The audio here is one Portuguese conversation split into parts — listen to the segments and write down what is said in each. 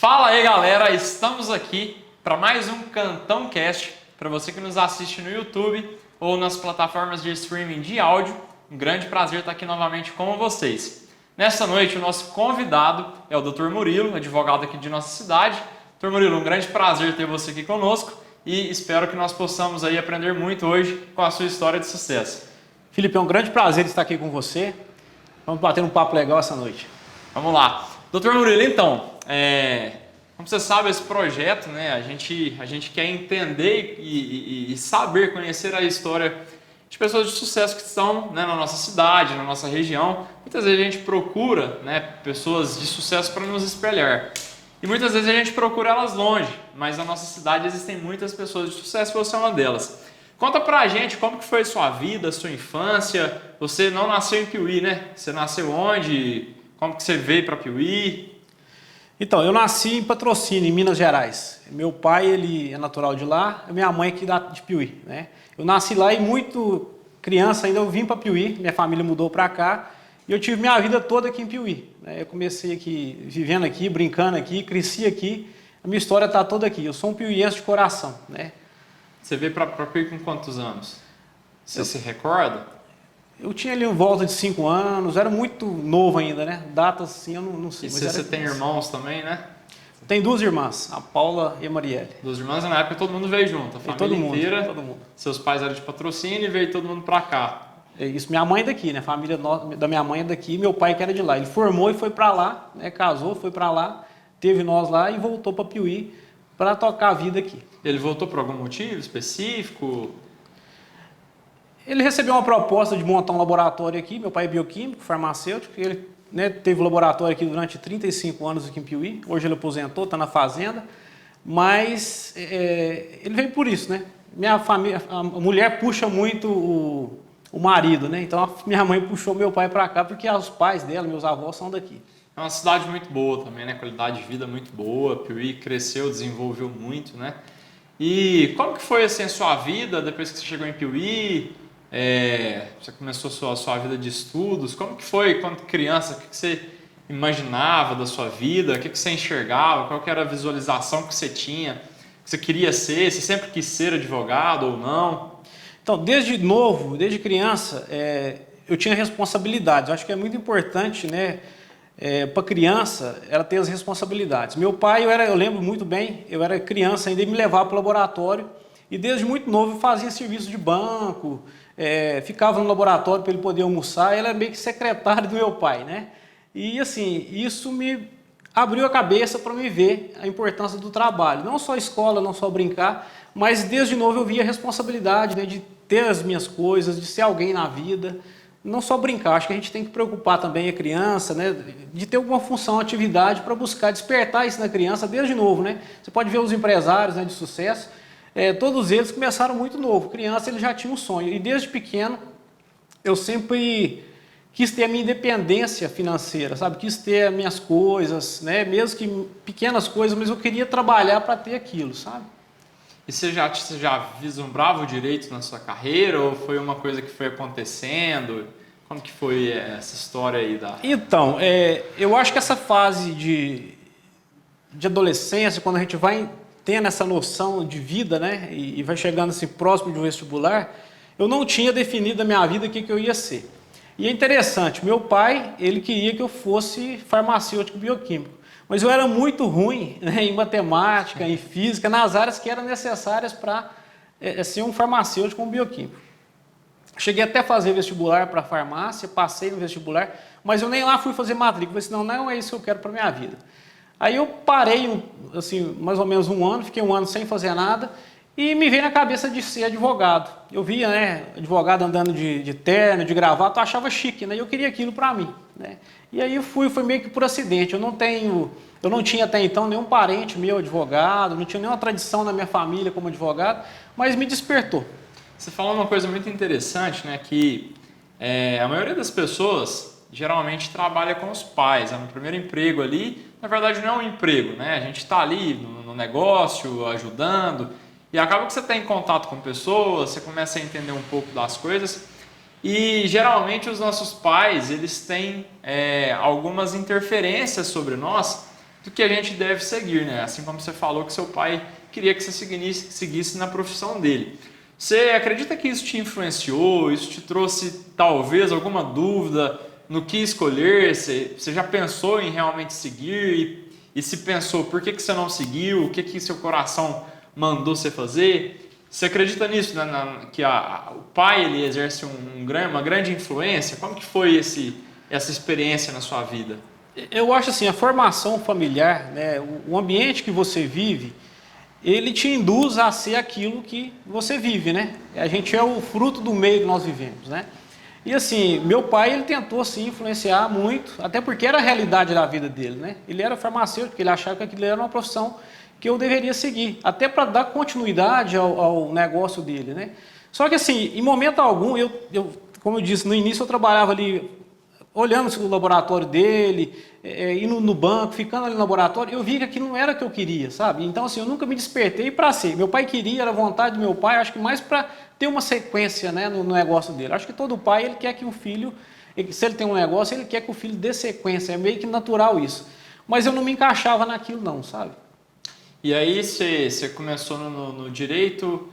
Fala aí galera, estamos aqui para mais um Cantão Cast, para você que nos assiste no YouTube ou nas plataformas de streaming de áudio. Um grande prazer estar aqui novamente com vocês. Nessa noite o nosso convidado é o Dr. Murilo, advogado aqui de nossa cidade. Dr. Murilo, um grande prazer ter você aqui conosco e espero que nós possamos aí aprender muito hoje com a sua história de sucesso. Felipe, é um grande prazer estar aqui com você. Vamos bater um papo legal essa noite. Vamos lá. Dr. Murilo, então, como você sabe, esse projeto, né, a gente quer entender e saber, conhecer a história de pessoas de sucesso que estão, né, na nossa cidade, na nossa região. Muitas vezes a gente procura, né, pessoas de sucesso para nos espelhar. E muitas vezes a gente procura elas longe, mas na nossa cidade existem muitas pessoas de sucesso e você é uma delas. Conta pra gente como que foi a sua vida, a sua infância. Você não nasceu em Piuí, né? Você nasceu onde? Como que você veio para Piuí? Então, eu nasci em Patrocínio, em Minas Gerais. Meu pai, ele é natural de lá, a minha mãe aqui de Piuí, né? Eu nasci lá e muito criança ainda eu vim para Piuí, minha família mudou para cá e eu tive minha vida toda aqui em Piuí, né? Eu comecei aqui, vivendo aqui, brincando aqui, cresci aqui, a minha história está toda aqui. Eu sou um piuiense de coração, né? Você veio para Piuí com quantos anos? Você se recorda? Eu tinha ali em volta de 5 anos, era muito novo ainda, né? Datas assim, eu não sei. E Mas você tem irmãos também, né? Tem duas irmãs, a Paula e a Marielle. Duas irmãs, e na época todo mundo veio junto, a família todo mundo, inteira. todo mundo. Seus pais eram de Patrocínio e veio todo mundo para cá. É isso, minha mãe é daqui, né? A família da minha mãe é daqui, meu pai que era de lá. Ele formou e foi para lá, né? Casou, foi para lá, teve nós lá e voltou para Piuí para tocar a vida aqui. Ele voltou por algum motivo específico? Ele recebeu uma proposta de montar um laboratório aqui, meu pai é bioquímico, farmacêutico, ele, né, teve um laboratório aqui durante 35 anos aqui em Piuí, hoje ele aposentou, está na fazenda, mas ele veio por isso, né? Minha família, a mulher puxa muito o marido, né? Então a minha mãe puxou meu pai para cá, porque os pais dela, meus avós, são daqui. É uma cidade muito boa também, né? Qualidade de vida muito boa, Piuí cresceu, desenvolveu muito, né? E como que foi assim a sua vida depois que você chegou em Piuí? Você começou a sua vida de estudos, como que foi quando criança, o que você imaginava da sua vida, o que você enxergava, qual que era a visualização que você tinha, que você queria ser, você sempre quis ser advogado ou não? Então, desde novo, desde criança, eu tinha responsabilidades, eu acho que é muito importante, né, para criança, ela ter as responsabilidades. Meu pai, eu lembro muito bem, eu era criança ainda, ele me levava para o laboratório, e desde muito novo eu fazia serviço de banco, ficava no laboratório para ele poder almoçar, ele era meio que secretário do meu pai, né? E assim, isso me abriu a cabeça para me ver a importância do trabalho, não só a escola, não só brincar, mas desde novo eu via a responsabilidade, né, de ter as minhas coisas, de ser alguém na vida, não só brincar, acho que a gente tem que preocupar também a criança, né, de ter alguma função, atividade para buscar despertar isso na criança desde novo, né? Você pode ver os empresários, né, de sucesso, todos eles começaram muito novo, criança ele já tinha um sonho, e desde pequeno eu sempre quis ter a minha independência financeira, sabe? Quis ter as minhas coisas, né? Mesmo que pequenas coisas, mas eu queria trabalhar para ter aquilo, sabe? E você já vislumbrava o direito na sua carreira ou foi uma coisa que foi acontecendo? Como que foi essa história aí da... Então, eu acho que essa fase de adolescência, quando a gente vai tendo essa noção de vida, né, e vai chegando assim próximo de um vestibular, eu não tinha definido a minha vida o que eu ia ser. E é interessante, meu pai, ele queria que eu fosse farmacêutico bioquímico, mas eu era muito ruim, né, em matemática, em física, nas áreas que eram necessárias para ser um farmacêutico, um bioquímico. Cheguei até a fazer vestibular para farmácia, passei no vestibular, mas eu nem lá fui fazer matrícula, falei assim, não é isso que eu quero para minha vida. Aí eu parei, assim, mais ou menos um ano, fiquei um ano sem fazer nada e me veio na cabeça de ser advogado. Eu via, né, advogado andando de terno, de gravata, eu achava chique, né, e eu queria aquilo para mim, né. E aí foi meio que por acidente, eu não tinha até então nenhum parente meu advogado, não tinha nenhuma tradição na minha família como advogado, mas me despertou. Você falou uma coisa muito interessante, né, que a maioria das pessoas geralmente trabalha com os pais, no primeiro emprego ali, na verdade não é um emprego, né? A gente está ali no negócio, ajudando, e acaba que você está em contato com pessoas, você começa a entender um pouco das coisas, e geralmente os nossos pais, eles têm algumas interferências sobre nós, do que a gente deve seguir, né? Assim como você falou que seu pai queria que você seguisse na profissão dele. Você acredita que isso te influenciou? Isso te trouxe talvez alguma dúvida no que escolher? Você já pensou em realmente seguir? E se pensou, por que você não seguiu? O que seu coração mandou você fazer? Você acredita nisso, né? Que o pai ele exerce uma grande influência? Como que foi essa experiência na sua vida? Eu acho assim, a formação familiar, né, o ambiente que você vive, ele te induz a ser aquilo que você vive, né? A gente é o fruto do meio que nós vivemos, né? E assim, meu pai, ele tentou sim influenciar muito, até porque era a realidade da vida dele, né? Ele era farmacêutico, ele achava que aquilo era uma profissão que eu deveria seguir, até para dar continuidade ao negócio dele, né? Só que assim, em momento algum, como eu disse, no início eu trabalhava ali olhando o laboratório dele, indo no banco, ficando ali no laboratório, eu vi que aquilo não era o que eu queria, sabe? Então, assim, eu nunca me despertei para ser. Meu pai queria, era vontade do meu pai, acho que mais para ter uma sequência, né, no negócio dele. Acho que todo pai, ele quer que o filho, se ele tem um negócio, ele quer que o filho dê sequência, é meio que natural isso. Mas eu não me encaixava naquilo não, sabe? E aí você começou no direito,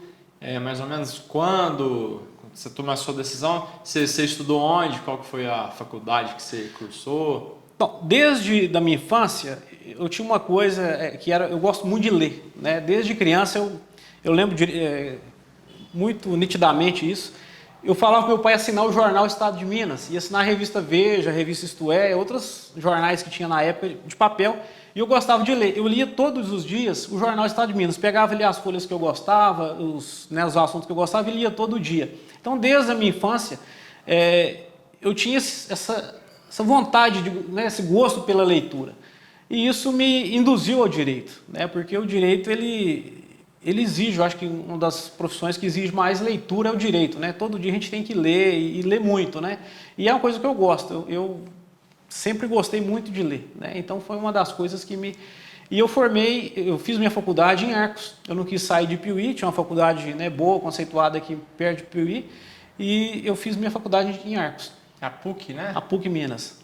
mais ou menos quando você tomou a sua decisão? Você estudou onde? Qual que foi a faculdade que você cursou? Bom, desde da minha infância, eu tinha uma coisa que era, eu gosto muito de ler, né? Desde criança eu lembro muito nitidamente isso. Eu falava para meu pai assinar o jornal Estado de Minas, ia assinar a revista Veja, a revista Isto É, outros jornais que tinha na época de papel, e eu gostava de ler. Eu lia todos os dias o jornal Estado de Minas, pegava ali as folhas que eu gostava, os assuntos que eu gostava e lia todo dia. Então, desde a minha infância, eu tinha essa vontade, né, esse gosto pela leitura. E isso me induziu ao direito, né, porque o direito, ele exige, eu acho que uma das profissões que exige mais leitura é o direito, né? Todo dia a gente tem que ler e ler muito, né? E é uma coisa que eu gosto, eu sempre gostei muito de ler, né? Então foi uma das coisas que me... E eu fiz minha faculdade em Arcos, eu não quis sair de Piuí, tinha uma faculdade, né, boa, conceituada aqui perto de Piuí, e eu fiz minha faculdade em Arcos. A PUC, né? A PUC Minas.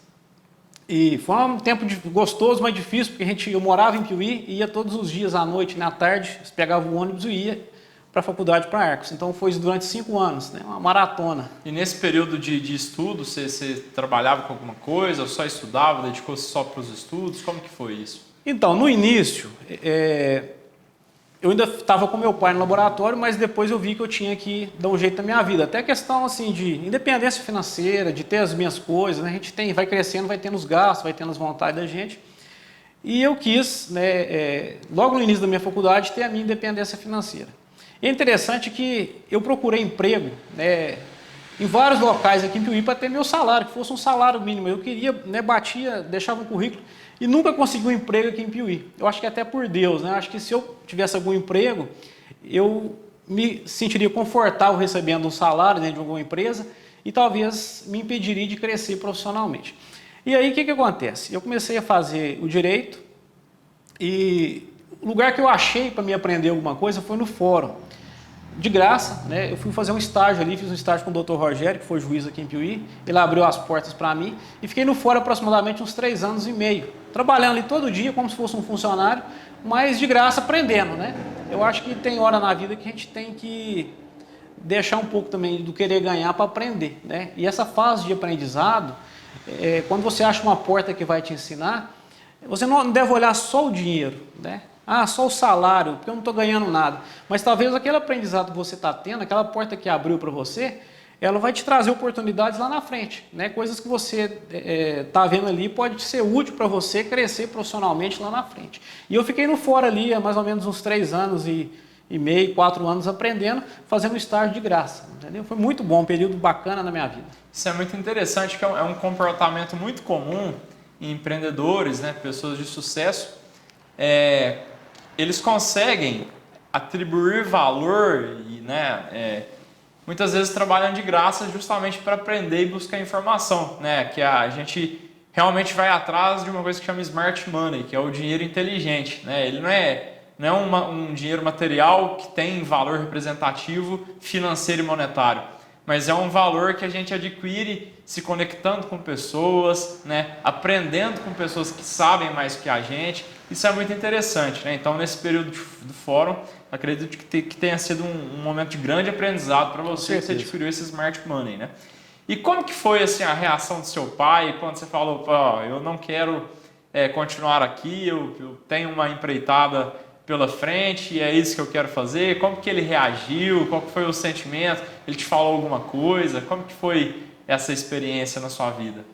E foi um tempo gostoso, mas difícil, porque eu morava em Piuí e ia todos os dias à noite, na tarde, pegava o ônibus e ia para a faculdade para Arcos. Então foi durante 5 anos, né, uma maratona. E nesse período de estudo, você trabalhava com alguma coisa, ou só estudava, dedicou-se só para os estudos? Como que foi isso? Então, no início, eu ainda estava com meu pai no laboratório, mas depois eu vi que eu tinha que dar um jeito na minha vida. Até questão assim de independência financeira, de ter as minhas coisas, né? A gente vai crescendo, vai tendo os gastos, vai tendo as vontades da gente. E eu quis, né, logo no início da minha faculdade, ter a minha independência financeira. E é interessante que eu procurei emprego, né, em vários locais aqui em Piuí para ter meu salário, que fosse um salário mínimo. Eu queria, né, deixava um currículo e nunca consegui um emprego aqui em Piuí. Eu acho que até por Deus, né? Eu acho que se eu tivesse algum emprego, eu me sentiria confortável recebendo um salário dentro de alguma empresa e talvez me impediria de crescer profissionalmente. E aí o que acontece? Eu comecei a fazer o direito e o lugar que eu achei para me aprender alguma coisa foi no fórum. De graça, né? Eu fui fazer um estágio ali, fiz um estágio com o Dr. Rogério, que foi juiz aqui em Piuí. Ele abriu as portas para mim e fiquei no fórum aproximadamente uns 3 anos e meio, trabalhando ali todo dia como se fosse um funcionário, mas de graça aprendendo, né? Eu acho que tem hora na vida que a gente tem que deixar um pouco também do querer ganhar para aprender, né? E essa fase de aprendizado, quando você acha uma porta que vai te ensinar, você não deve olhar só o dinheiro, né? Ah, só o salário, porque eu não estou ganhando nada. Mas talvez aquele aprendizado que você está tendo, aquela porta que abriu para você, ela vai te trazer oportunidades lá na frente, né? Coisas que você está vendo ali pode ser útil para você crescer profissionalmente lá na frente. E eu fiquei no fora ali há mais ou menos uns 3 anos e meio, 4 anos aprendendo, fazendo estágio de graça, entendeu? Foi muito bom, um período bacana na minha vida. Isso é muito interessante, que é um comportamento muito comum em empreendedores, né? Pessoas de sucesso. Eles conseguem atribuir valor e, né, muitas vezes trabalham de graça justamente para aprender e buscar informação, né? Que a gente realmente vai atrás de uma coisa que chama Smart Money, que é o dinheiro inteligente, né? Ele não é um dinheiro material que tem valor representativo financeiro e monetário, mas é um valor que a gente adquire se conectando com pessoas, né? Aprendendo com pessoas que sabem mais que a gente, Isso é muito interessante, né? Então, nesse período do fórum, acredito que tenha sido um momento de grande aprendizado para você, que você adquiriu esse Smart Money, né? E como que foi assim, a reação do seu pai quando você falou, ó, eu não quero continuar aqui, eu tenho uma empreitada pela frente e é isso que eu quero fazer? Como que ele reagiu? Qual que foi o sentimento? Ele te falou alguma coisa? Como que foi essa experiência na sua vida?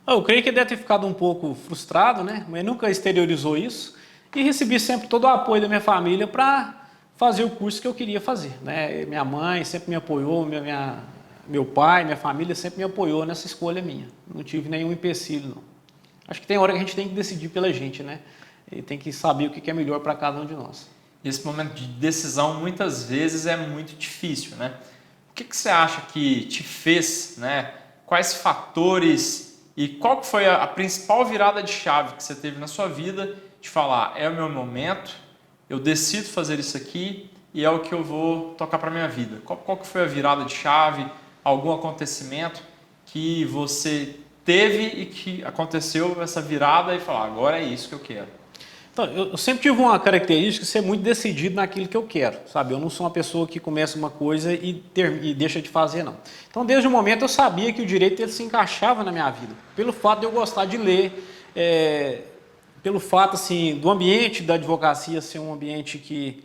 Eu creio que ele deve ter ficado um pouco frustrado, né? Mas nunca exteriorizou isso. E recebi sempre todo o apoio da minha família para fazer o curso que eu queria fazer, né? Minha mãe sempre me apoiou, meu pai, minha família sempre me apoiou nessa escolha minha. Não tive nenhum empecilho, não. Acho que tem hora que a gente tem que decidir pela gente, né? E tem que saber o que é melhor para cada um de nós. Esse momento de decisão muitas vezes é muito difícil, né? O que você acha que te fez, né? Quais fatores e qual que foi a principal virada de chave que você teve na sua vida de falar, é o meu momento, eu decido fazer isso aqui e é o que eu vou tocar para a minha vida? Qual que foi a virada de chave, algum acontecimento que você teve e que aconteceu essa virada e falar, agora é isso que eu quero? Então, eu sempre tive uma característica de ser muito decidido naquilo que eu quero, sabe? Eu não sou uma pessoa que começa uma coisa e deixa de fazer, não. Então, desde o momento eu sabia que o direito ele se encaixava na minha vida. Pelo fato de eu gostar de ler, pelo fato assim, do ambiente da advocacia ser um ambiente que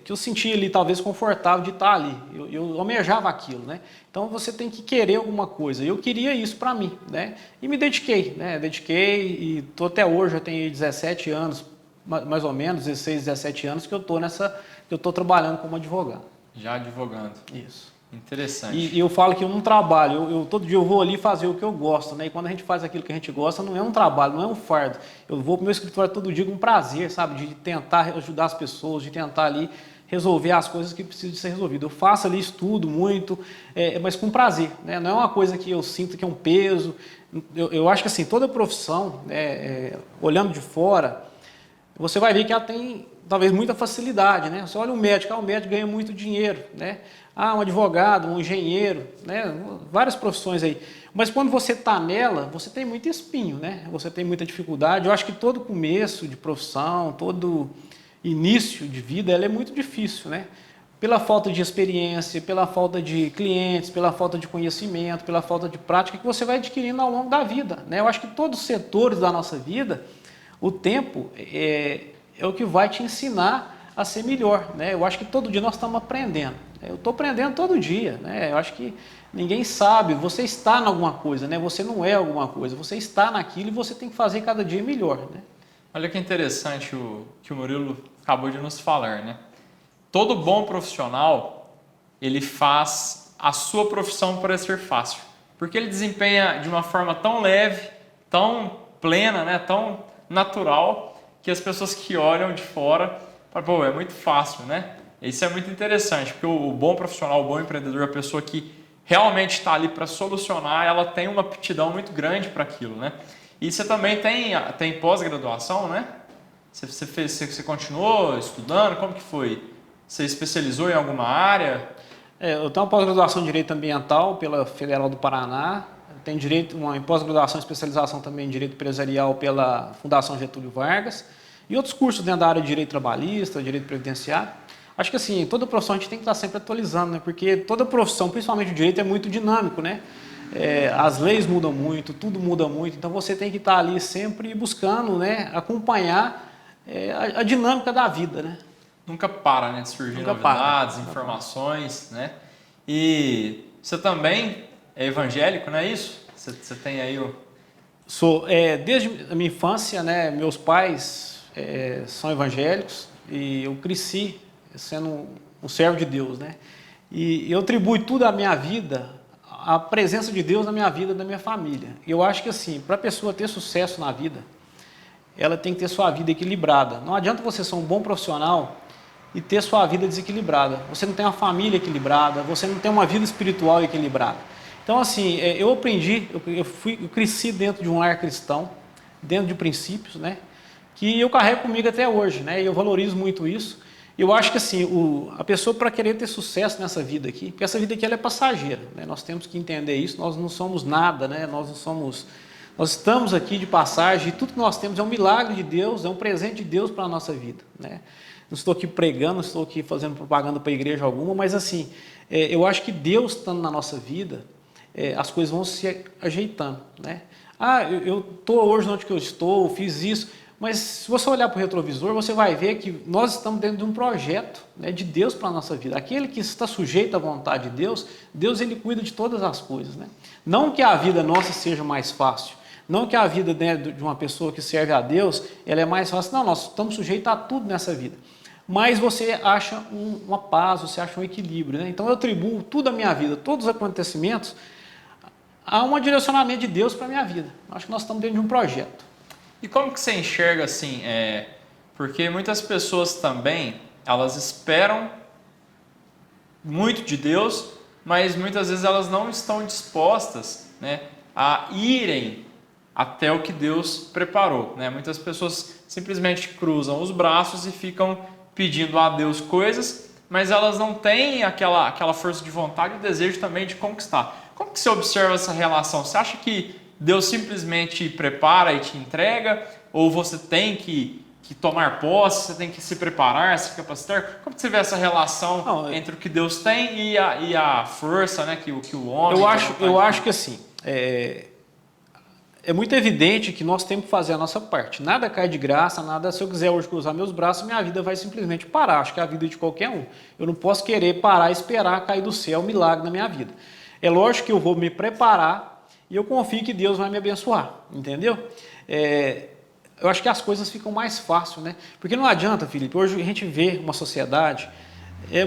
eu sentia ali talvez confortável de estar ali. Eu almejava aquilo, né? Então você tem que querer alguma coisa. Eu queria isso para mim, né? E me dediquei, né? Dediquei e tô até hoje, eu tenho 17 anos, mais ou menos, 16, 17 anos que eu tô trabalhando como advogado. Já advogando. Isso. Interessante. E eu falo que eu não trabalho, todo dia eu vou ali fazer o que eu gosto, né? E quando a gente faz aquilo que a gente gosta, não é um trabalho, não é um fardo. Eu vou para o meu escritório todo dia com prazer, sabe? De tentar ajudar as pessoas, de tentar ali resolver as coisas que precisam de ser resolvidas. Eu faço ali, estudo muito, mas com prazer, né? Não é uma coisa que eu sinto que é um peso. Eu acho que assim, toda profissão, olhando de fora, você vai ver que ela tem talvez muita facilidade, né? Você olha um médico ganha muito dinheiro, né? Um advogado, um engenheiro, né? Várias profissões aí. Mas quando você está nela, você tem muito espinho, né? Você tem muita dificuldade. Eu acho que todo começo de profissão, todo início de vida, ela é muito difícil, né? Pela falta de experiência, pela falta de clientes, pela falta de conhecimento, pela falta de prática que você vai adquirindo ao longo da vida, né? Eu acho que todos os setores da nossa vida, o tempo é o que vai te ensinar a ser melhor, né? Eu acho que todo dia nós estamos aprendendo. Eu estou aprendendo todo dia, né? Eu acho que ninguém sabe, você está em alguma coisa, né? Você não é alguma coisa, você está naquilo e você tem que fazer cada dia melhor, né? Olha que interessante o que o Murilo acabou de nos falar, né? Todo bom profissional, ele faz a sua profissão parecer fácil, porque ele desempenha de uma forma tão leve, tão plena, né? Tão natural, que as pessoas que olham de fora falam, pô, é muito fácil, né? Isso é muito interessante, porque o bom profissional, o bom empreendedor, a pessoa que realmente está ali para solucionar, ela tem uma aptidão muito grande para aquilo, né? E você também tem pós-graduação, né? Você continuou estudando? Como que foi? Você especializou em alguma área? Eu tenho uma pós-graduação em Direito Ambiental pela Federal do Paraná, tenho uma pós-graduação e especialização também em Direito Empresarial pela Fundação Getúlio Vargas e outros cursos dentro da área de Direito Trabalhista, Direito Previdenciário. Acho que assim, toda profissão a gente tem que estar sempre atualizando, né? Porque toda profissão, principalmente o direito, é muito dinâmico, né? As leis mudam muito, tudo muda muito, então você tem que estar ali sempre buscando, né, acompanhar a dinâmica da vida, né? Nunca para, né, de surgir novidades, informações, né? E você também é evangélico, não é isso? Você tem aí o... Sou, desde a minha infância, né, meus pais são evangélicos e eu cresci sendo um servo de Deus, né? E eu atribuo tudo à minha vida, a presença de Deus na minha vida, da minha família. Eu acho que assim, para a pessoa ter sucesso na vida, ela tem que ter sua vida equilibrada. Não adianta você ser um bom profissional e ter sua vida desequilibrada. Você não tem uma família equilibrada, você não tem uma vida espiritual equilibrada. Então assim, eu aprendi, eu cresci dentro de um lar cristão, dentro de princípios, né? Que eu carrego comigo até hoje, né? E eu valorizo muito isso. Eu acho que assim, a pessoa para querer ter sucesso nessa vida aqui, porque essa vida aqui ela é passageira, né? Nós temos que entender isso, nós não somos nada, né? Nós não somos Nós estamos aqui de passagem e tudo que nós temos é um milagre de Deus, é um presente de Deus para a nossa vida, né? Não estou aqui pregando, não estou aqui fazendo propaganda para a igreja alguma, mas assim, eu acho que Deus estando na nossa vida, as coisas vão se ajeitando, né? Eu estou hoje onde que eu estou, fiz isso, mas se você olhar para o retrovisor, você vai ver que nós estamos dentro de um projeto, né, de Deus para a nossa vida. Aquele que está sujeito à vontade de Deus, Deus ele cuida de todas as coisas, né? Não que a vida nossa seja mais fácil, não que a vida, né, de uma pessoa que serve a Deus, ela é mais fácil. Não, nós estamos sujeitos a tudo nessa vida. Mas você acha uma paz, você acha um equilíbrio, né? Então eu atribuo tudo a minha vida, todos os acontecimentos, a um direcionamento de Deus para a minha vida. Acho que nós estamos dentro de um projeto. E como que você enxerga assim? Porque muitas pessoas também, elas esperam muito de Deus, mas muitas vezes elas não estão dispostas, né, a irem até o que Deus preparou, né? Muitas pessoas simplesmente cruzam os braços e ficam pedindo a Deus coisas, mas elas não têm aquela força de vontade e desejo também de conquistar. Como que você observa essa relação? Você acha que Deus simplesmente prepara e te entrega? Ou você tem que tomar posse, você tem que se preparar, se capacitar? Como que você vê essa relação entre o que Deus tem e a força, né, que o homem... Eu acho que assim, é muito evidente que nós temos que fazer a nossa parte. Nada cai de graça, nada, se eu quiser hoje cruzar meus braços, minha vida vai simplesmente parar. Acho que é a vida de qualquer um. Eu não posso querer parar e esperar cair do céu um milagre na minha vida. É lógico que eu vou me preparar e eu confio que Deus vai me abençoar, entendeu? Eu acho que as coisas ficam mais fáceis, né? Porque não adianta, Felipe, hoje a gente vê uma sociedade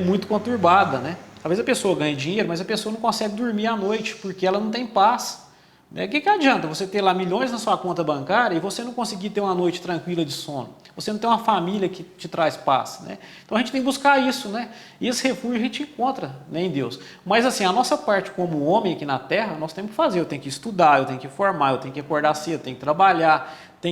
muito conturbada, né? Às vezes a pessoa ganha dinheiro, mas a pessoa não consegue dormir à noite porque ela não tem paz. O que adianta você ter lá milhões na sua conta bancária e você não conseguir ter uma noite tranquila de sono? Você não tem uma família que te traz paz, né? Então a gente tem que buscar isso, né? E esse refúgio a gente encontra, né, em Deus. Mas assim, a nossa parte como homem aqui na Terra, nós temos que fazer. Eu tenho que estudar, eu tenho que formar, eu tenho que acordar cedo, eu tenho que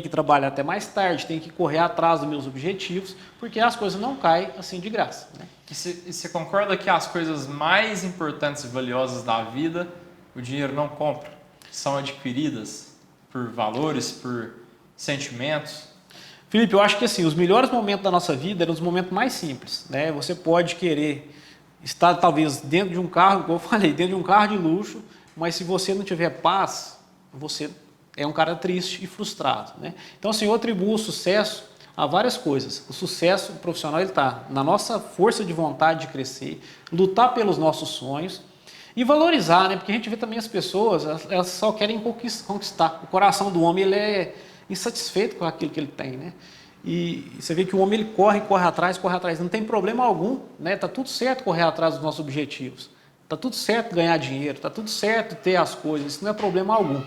trabalhar até mais tarde, tenho que correr atrás dos meus objetivos, porque as coisas não caem assim de graça, né? E você concorda que as coisas mais importantes e valiosas da vida, o dinheiro não compra? São adquiridas por valores, por sentimentos? Felipe, eu acho que assim, os melhores momentos da nossa vida eram os momentos mais simples, né? Você pode querer estar talvez dentro de um carro, como eu falei, dentro de um carro de luxo, mas se você não tiver paz, você é um cara triste e frustrado, né? Então assim, eu atribuo o sucesso a várias coisas. O sucesso profissional está na nossa força de vontade de crescer, lutar pelos nossos sonhos, e valorizar, né? Porque a gente vê também as pessoas, elas só querem conquistar. O coração do homem ele é insatisfeito com aquilo que ele tem, né? E você vê que o homem ele corre atrás, não tem problema algum, né? Tá tudo certo correr atrás dos nossos objetivos. Tá tudo certo ganhar dinheiro, tá tudo certo ter as coisas, isso não é problema algum.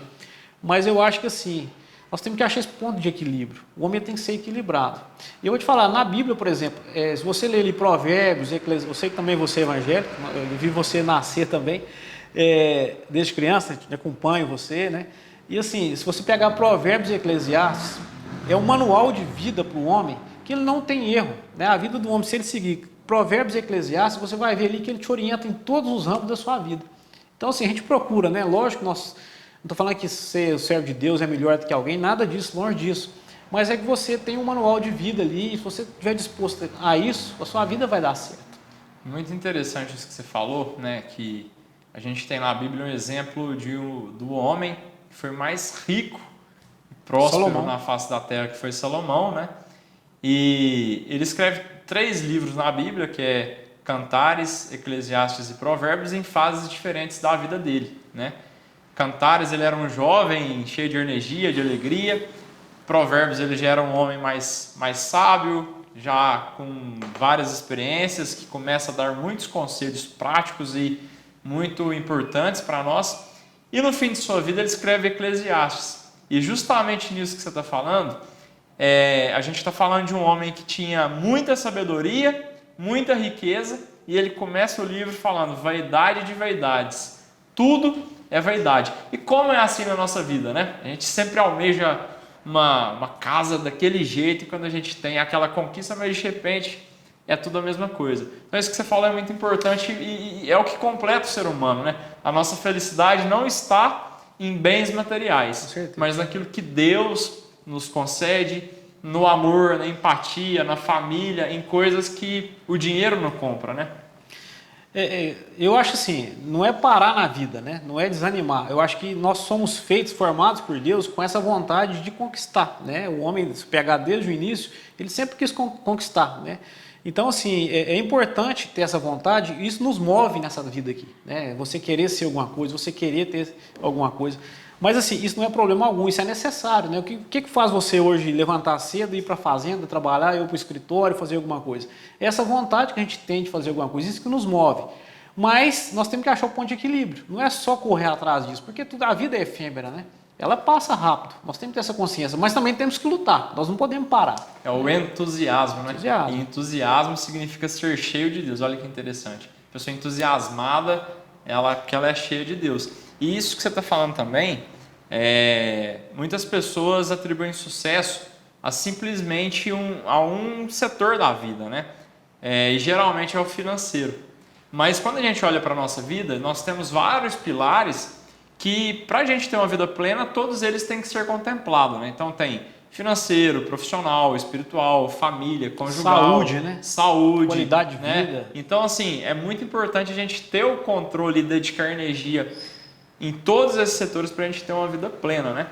Mas eu acho que assim, nós temos que achar esse ponto de equilíbrio. O homem tem que ser equilibrado. E eu vou te falar, na Bíblia, por exemplo, se você ler ali Provérbios, Eclesiastes, eu sei que também você é evangélico, eu vi você nascer também, desde criança, acompanho você, né? E assim, se você pegar Provérbios e Eclesiastes, é um manual de vida para o homem que ele não tem erro, né? A vida do homem, se ele seguir Provérbios e Eclesiastes, você vai ver ali que ele te orienta em todos os ramos da sua vida. Então assim, a gente procura, né? Lógico que nós... Não estou falando que ser o servo de Deus é melhor do que alguém, nada disso, longe disso. Mas é que você tem um manual de vida ali, e se você estiver disposto a isso, a sua vida vai dar certo. Muito interessante isso que você falou, né? Que a gente tem na Bíblia um exemplo do homem que foi mais rico e próspero Salomão. Na face da terra, que foi Salomão, né? E ele escreve 3 livros na Bíblia, que é Cantares, Eclesiastes e Provérbios, em fases diferentes da vida dele, né? Cantares, ele era um jovem cheio de energia, de alegria. Provérbios, ele já era um homem mais sábio, já com várias experiências, que começa a dar muitos conselhos práticos e muito importantes para nós. E no fim de sua vida, ele escreve Eclesiastes. E justamente nisso que você está falando, a gente está falando de um homem que tinha muita sabedoria, muita riqueza, e ele começa o livro falando vaidade de vaidades. Tudo é vaidade. E como é assim na nossa vida, né? A gente sempre almeja uma casa daquele jeito, e quando a gente tem aquela conquista, mas de repente é tudo a mesma coisa. Então isso que você falou é muito importante e é o que completa o ser humano, né? A nossa felicidade não está em bens Com materiais, certeza. mas naquilo que Deus nos concede, no amor, na empatia, na família, em coisas que o dinheiro não compra, né? Eu acho assim, não é parar na vida, né? Não é desanimar. Eu acho que nós somos feitos, formados por Deus com essa vontade de conquistar, né? O homem, se pegar desde o início, ele sempre quis conquistar, né? Então, assim, é importante ter essa vontade, e isso nos move nessa vida aqui, né? Você querer ser alguma coisa, você querer ter alguma coisa. Mas, assim, isso não é problema algum, isso é necessário, né? O que faz você hoje levantar cedo, ir para a fazenda, trabalhar, ir para o escritório, fazer alguma coisa? É essa vontade que a gente tem de fazer alguma coisa, isso que nos move. Mas nós temos que achar o ponto de equilíbrio, não é só correr atrás disso, porque a vida é efêmera, né? Ela passa rápido, nós temos que ter essa consciência, mas também temos que lutar, nós não podemos parar. É o entusiasmo, né? Entusiasmo. E entusiasmo significa ser cheio de Deus. Olha que interessante. A pessoa entusiasmada, porque ela é cheia de Deus. E isso que você está falando também, muitas pessoas atribuem sucesso a simplesmente a um setor da vida, né? E geralmente é o financeiro. Mas quando a gente olha para a nossa vida, nós temos vários pilares que, para a gente ter uma vida plena, todos eles têm que ser contemplados, né? Então tem financeiro, profissional, espiritual, família, conjugal, Saúde, né? Saúde, qualidade de né? vida. Então, assim, é muito importante a gente ter o controle e dedicar energia em todos esses setores para a gente ter uma vida plena, né?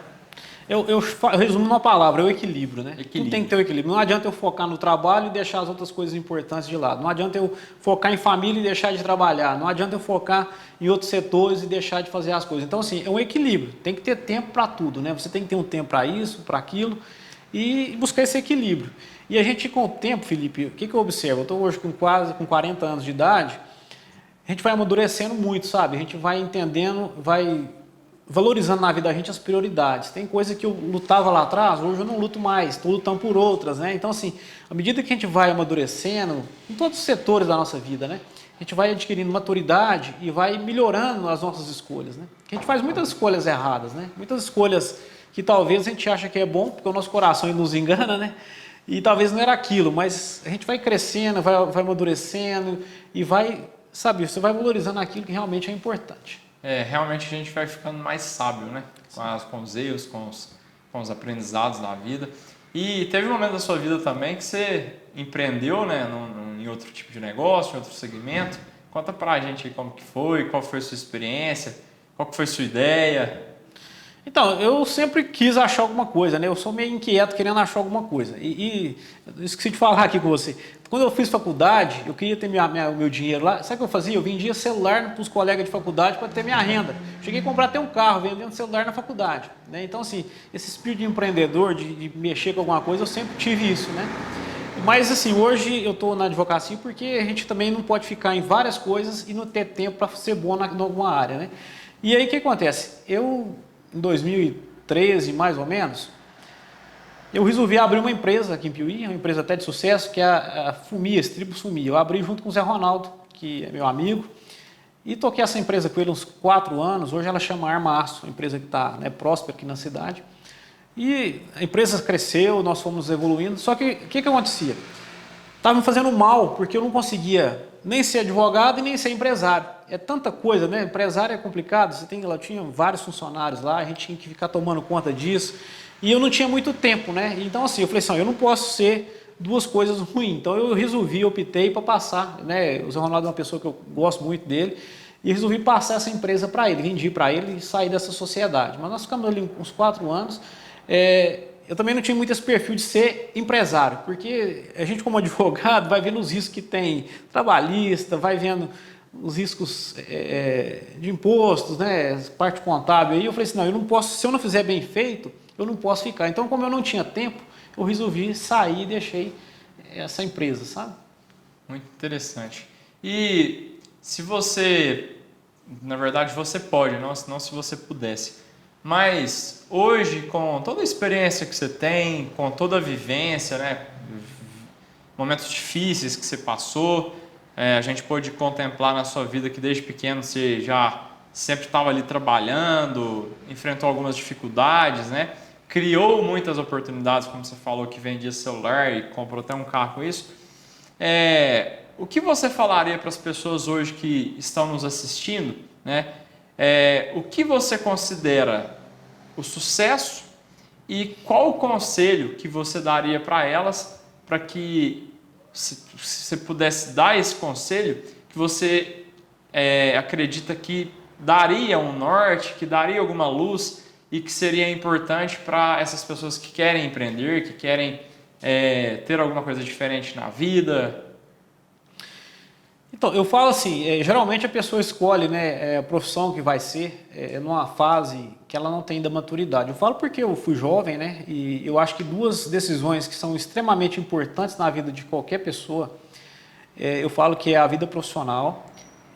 Eu resumo numa palavra, é o equilíbrio, né? Equilíbrio. Tudo tem que ter o equilíbrio. Não adianta eu focar no trabalho e deixar as outras coisas importantes de lado. Não adianta eu focar em família e deixar de trabalhar. Não adianta eu focar em outros setores e deixar de fazer as coisas. Então, assim, é um equilíbrio. Tem que ter tempo para tudo, né? Você tem que ter um tempo para isso, para aquilo e buscar esse equilíbrio. E a gente, com o tempo, Felipe, o que eu observo? Eu estou hoje com quase 40 anos de idade, a gente vai amadurecendo muito, sabe? A gente vai entendendo, vai valorizando na vida da gente as prioridades. Tem coisa que eu lutava lá atrás, hoje eu não luto mais, estou lutando por outras, né? Então, assim, à medida que a gente vai amadurecendo, em todos os setores da nossa vida, né? A gente vai adquirindo maturidade e vai melhorando as nossas escolhas, né? A gente faz muitas escolhas erradas, né? Muitas escolhas que talvez a gente acha que é bom, porque o nosso coração nos engana, né? E talvez não era aquilo, mas a gente vai crescendo, vai amadurecendo e vai, sabe, você vai valorizando aquilo que realmente é importante. Realmente a gente vai ficando mais sábio, né? Com os erros, com os aprendizados da vida. E teve um momento da sua vida também que você empreendeu, né? Em outro tipo de negócio, em outro segmento. Conta pra gente aí como que foi, qual foi a sua experiência, qual que foi a sua ideia. Então, eu sempre quis achar alguma coisa, né? Eu sou meio inquieto querendo achar alguma coisa. E esqueci de falar aqui com você. Quando eu fiz faculdade, eu queria ter o meu dinheiro lá. Sabe o que eu fazia? Eu vendia celular para os colegas de faculdade para ter minha renda. Cheguei a comprar até um carro vendendo celular na faculdade, né? Então, assim, esse espírito de empreendedor, de mexer com alguma coisa, eu sempre tive isso, né? Mas, assim, hoje eu estou na advocacia porque a gente também não pode ficar em várias coisas e não ter tempo para ser bom em alguma área, né? E aí, o que acontece? Em 2013, mais ou menos, eu resolvi abrir uma empresa aqui em Piuí, uma empresa até de sucesso, que é a Fumias, Tribo Fumi. Eu abri junto com o Zé Ronaldo, que é meu amigo, e toquei essa empresa com ele uns 4 anos. Hoje ela chama Arma Aço, uma empresa que está, né, próspera aqui na cidade. E a empresa cresceu, nós fomos evoluindo, só que o que acontecia? Estava me fazendo mal, porque eu não conseguia nem ser advogado e nem ser empresário. É tanta coisa, né? Empresário é complicado, eu tinha vários funcionários lá, a gente tinha que ficar tomando conta disso, e eu não tinha muito tempo, né? Então, assim, eu falei assim, eu não posso ser duas coisas ruins. Então, eu optei para passar, né? O Zé Ronaldo é uma pessoa que eu gosto muito dele, e resolvi passar essa empresa para ele, vendi para ele e saí dessa sociedade. Mas nós ficamos ali uns 4 anos, eu também não tinha muito esse perfil de ser empresário, porque a gente, como advogado, vai vendo os riscos que tem trabalhista, vai vendo os riscos de impostos, né, parte contábil. Aí eu falei assim, não, eu não posso, se eu não fizer bem feito, eu não posso ficar. Então, como eu não tinha tempo, eu resolvi sair e deixei essa empresa, sabe? Muito interessante. E se você, na verdade, você pode, não se você pudesse, mas hoje, com toda a experiência que você tem, com toda a vivência, né, momentos difíceis que você passou, a gente pôde contemplar na sua vida que desde pequeno você já sempre estava ali trabalhando, enfrentou algumas dificuldades, né? Criou muitas oportunidades, como você falou, que vendia celular e comprou até um carro com isso. O que você falaria para as pessoas hoje que estão nos assistindo, né? o que você considera o sucesso e qual o conselho que você daria para elas para que, se você pudesse dar esse conselho, que você acredita que daria um norte, que daria alguma luz e que seria importante para essas pessoas que querem empreender, que querem ter alguma coisa diferente na vida? Então, eu falo assim, geralmente a pessoa escolhe, né, a profissão que vai ser numa fase que ela não tem ainda maturidade. Eu falo porque eu fui jovem, né, e eu acho que duas decisões que são extremamente importantes na vida de qualquer pessoa, eu falo que é a vida profissional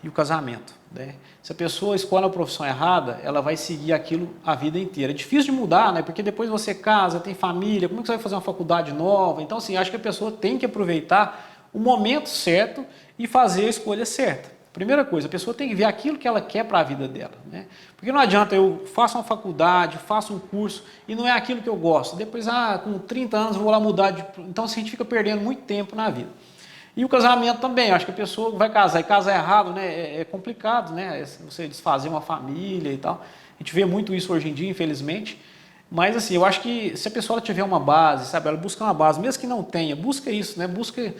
e o casamento, né? Se a pessoa escolhe a profissão errada, ela vai seguir aquilo a vida inteira. É difícil de mudar, né, porque depois você casa, tem família, como é que você vai fazer uma faculdade nova? Então, assim, acho que a pessoa tem que aproveitar o momento certo e fazer a escolha certa. Primeira coisa, a pessoa tem que ver aquilo que ela quer para a vida dela, né? Porque não adianta eu faço uma faculdade, faço um curso e não é aquilo que eu gosto. Depois, com 30 anos, eu vou lá mudar de... Então, assim, a gente fica perdendo muito tempo na vida. E o casamento também, acho que a pessoa vai casar e casar errado, né? É complicado, né? Você desfazer uma família e tal. A gente vê muito isso hoje em dia, infelizmente. Mas assim, eu acho que se a pessoa tiver uma base, sabe, ela busca uma base, mesmo que não tenha, busca isso, né? Busca,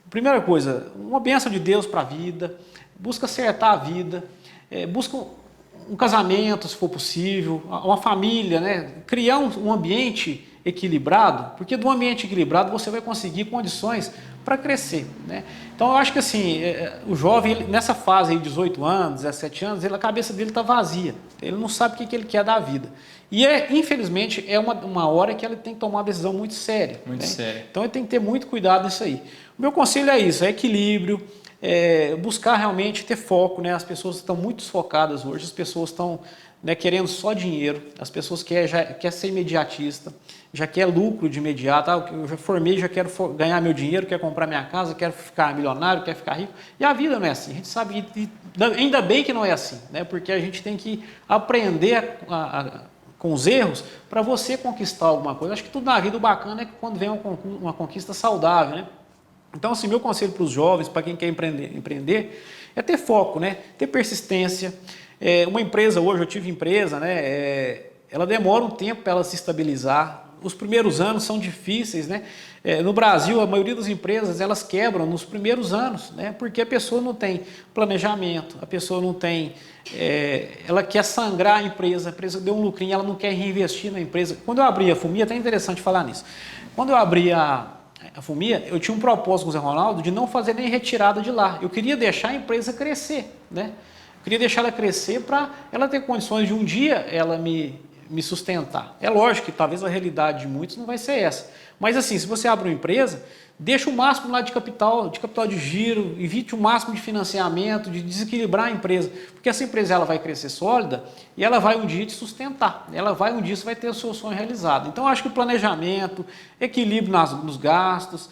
primeira coisa, uma bênção de Deus para a vida, busca acertar a vida, busca um casamento, se for possível, uma família, né? Criar um ambiente equilibrado, porque do ambiente equilibrado você vai conseguir condições para crescer, né? Então eu acho que assim, o jovem, nessa fase aí, 18 anos, 17 anos, a cabeça dele está vazia, ele não sabe o que ele quer da vida. E infelizmente é uma hora que ele tem que tomar uma decisão muito séria. Muito né? séria. Então ele tem que ter muito cuidado nisso aí. O meu conselho é isso, é equilíbrio, buscar realmente ter foco, né? As pessoas estão muito desfocadas hoje, as pessoas estão, né, querendo só dinheiro, as pessoas querem ser imediatista, já quer lucro de imediato, eu já formei, já quero ganhar meu dinheiro, quero comprar minha casa, quero ficar milionário, quero ficar rico, e a vida não é assim, a gente sabe, ainda bem que não é assim, né? Porque a gente tem que aprender com os erros para você conquistar alguma coisa. Acho que tudo na vida o bacana é que quando vem uma conquista saudável, né? Então, assim, meu conselho para os jovens, para quem quer empreender, é ter foco, né? Ter persistência. Uma empresa, hoje eu tive empresa, né? Ela demora um tempo para ela se estabilizar. Os primeiros anos são difíceis, né? No Brasil, a maioria das empresas, elas quebram nos primeiros anos, né? Porque a pessoa não tem planejamento, a pessoa não tem... ela quer sangrar a empresa deu um lucrinho, ela não quer reinvestir na empresa. Quando eu abri a FUMIA, até é interessante falar nisso. Quando eu abri a FUMIA, eu tinha um propósito com o Zé Ronaldo de não fazer nem retirada de lá. Eu queria deixar a empresa crescer, né? Eu queria deixar ela crescer para ela ter condições de um dia ela me sustentar. É lógico que talvez a realidade de muitos não vai ser essa. Mas assim, se você abre uma empresa, deixa o máximo lá de capital de giro, evite o máximo de financiamento, de desequilibrar a empresa. Porque essa empresa ela vai crescer sólida e ela vai um dia te sustentar. Ela vai um dia você vai ter o seu sonho realizado. Então, eu acho que o planejamento, equilíbrio nos gastos,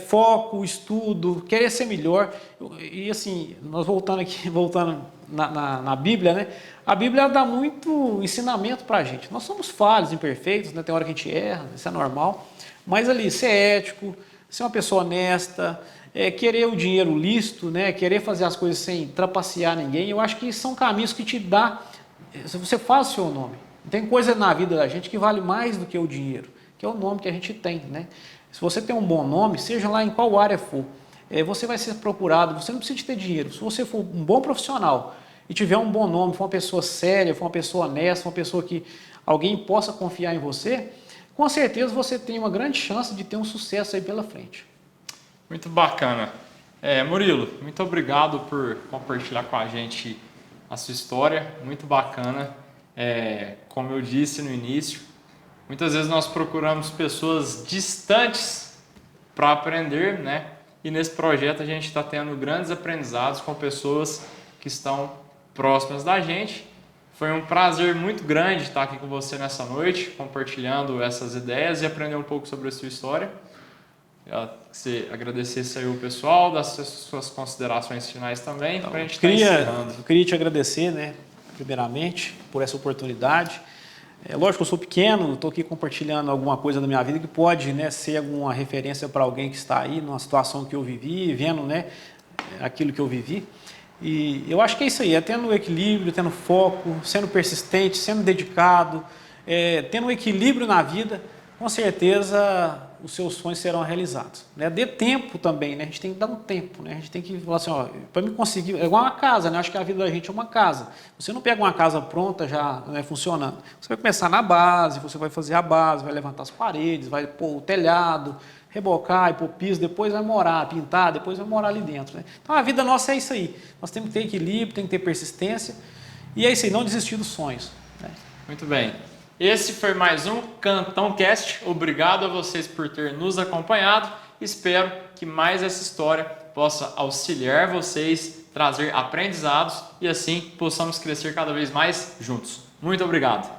foco, estudo, querer ser melhor. E assim, nós voltando na Bíblia, né? A Bíblia dá muito ensinamento para a gente. Nós somos falhos, imperfeitos, né? Tem hora que a gente erra, isso é normal. Mas ali, ser ético, ser uma pessoa honesta, querer o dinheiro lícito, né? Querer fazer as coisas sem trapacear ninguém, eu acho que são caminhos que te dá, se você faz o seu nome. Tem coisa na vida da gente que vale mais do que o dinheiro, que é o nome que a gente tem, né? Se você tem um bom nome, seja lá em qual área for, você vai ser procurado, você não precisa de ter dinheiro. Se você for um bom profissional e tiver um bom nome, for uma pessoa séria, for uma pessoa honesta, uma pessoa que alguém possa confiar em você, com certeza você tem uma grande chance de ter um sucesso aí pela frente. Muito bacana. Murilo, muito obrigado por compartilhar com a gente a sua história, muito bacana. Como eu disse no início, muitas vezes nós procuramos pessoas distantes para aprender, né? E nesse projeto a gente está tendo grandes aprendizados com pessoas que estão próximas da gente. Foi um prazer muito grande estar aqui com você nessa noite, compartilhando essas ideias e aprender um pouco sobre a sua história. Você agradecesse aí o pessoal, das suas considerações finais também, para a gente estar encerrando. Eu queria te agradecer, né, primeiramente, por essa oportunidade. Lógico que eu sou pequeno, estou aqui compartilhando alguma coisa da minha vida que pode, né, ser alguma referência para alguém que está aí numa situação que eu vivi, vendo, né, aquilo que eu vivi. E eu acho que é isso aí, é tendo equilíbrio, tendo foco, sendo persistente, sendo dedicado, tendo um equilíbrio na vida, com certeza os seus sonhos serão realizados. Né? Dê tempo também, né? A gente tem que dar um tempo, né? A gente tem que falar assim, para me conseguir, é igual uma casa, né? Eu acho que a vida da gente é uma casa. Você não pega uma casa pronta já, né, funcionando. Você vai começar na base, você vai fazer a base, vai levantar as paredes, vai pôr o telhado, rebocar, pôr piso, depois vai morar, pintar, depois vai morar ali dentro. Né? Então a vida nossa é isso aí. Nós temos que ter equilíbrio, tem que ter persistência e é isso aí, não desistir dos sonhos. Né? Muito bem. Esse foi mais um Cantão Cast. Obrigado a vocês por ter nos acompanhado. Espero que mais essa história possa auxiliar vocês, trazer aprendizados e assim possamos crescer cada vez mais juntos. Muito obrigado.